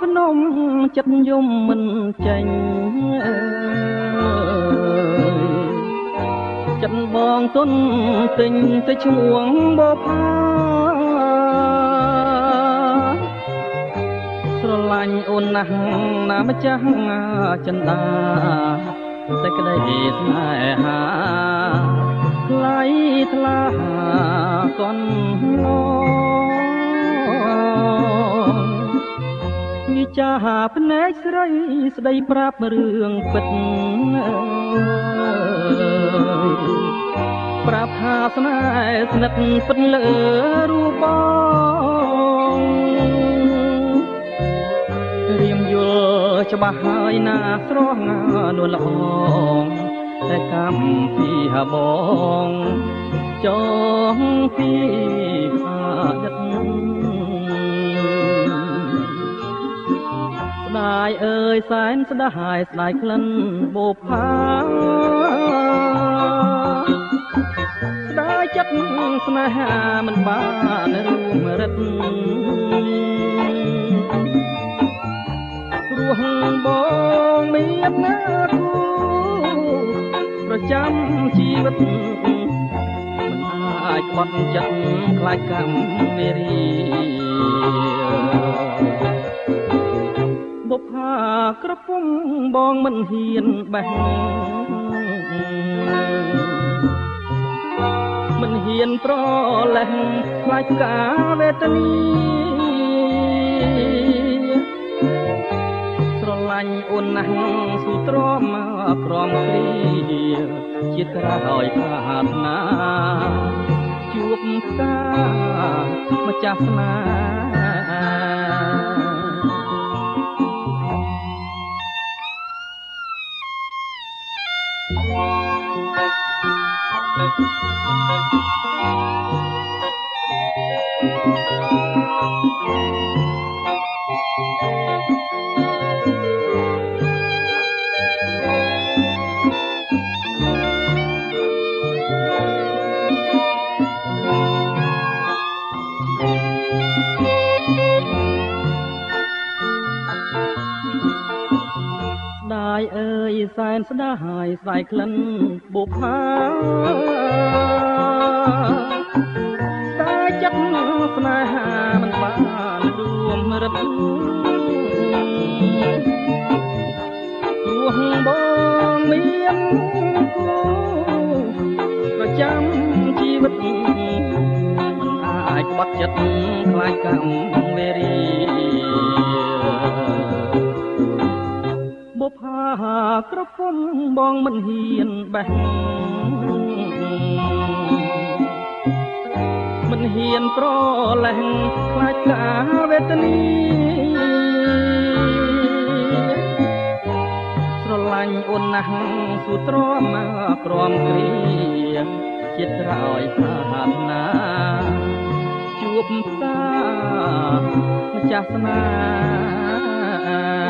ភ្នំចិត្តយំមិនចេញចិត្តបងទុនទិញទៅឈ្មោះបផាស្រឡាញ់អូនណាស់ណាម្ចាស់ចិន្តាតែក្តីស្នេហាថ្លៃថ្លាកន់ឡងញីចាភ្នែកស្រីស្ដីប្រាប់រឿងពិតប្រាប់ថាស្នេហ៍ស្និទ្ធពិតលើរូបបងរៀមយល់ច្បាស់ហើយណាស្រស់នួនល្អងតែកម្មពីហបងចងពីអតីតស្ដាយអើយសែនស្ដាយស្ដាយក្លិនបុប្ផាស្ដាយចិត្តស្នេហាមិនបានរួមរិទ្ធព្រោះបងមានណាគូប្រចាំជីវិតមិនអាចបត់ចិត្តខ្លាចកម្មវេរីបុប្ផាក្រពុំបងមិនហ៊ានបេះមិនហ៊ានប្រលេះខ្លាចការវេទនីស្រឡាញ់អូនណាស់ស៊ូទ្រាំក្រំគ្រីជាតិក្រោយប្រាថ្នាជួបផ្កាម្ចាស់ស្នេដាយអើយសែនស្ដាយស្ដាយក្លិនបុប្ផាតែចិត្តស្នេហាមិនបានរួមរិទ្ធព្រោះបងមានគូប្រចាំជីវិតមិនអាចបត់ចិត្តខ្លាចកម្មវេរីបុប្ផាក្រពុំបងមិនហ៊ានបេះមិនហ៊ានប្រលេះខ្លាចការវេទនីស្រឡាញ់អូនណាស់ស៊ូទ្រាំក្រំគ្រីជាតិក្រោយប្រាថ្នាជួបផ្កាម្ចាស់ស្នេហ៍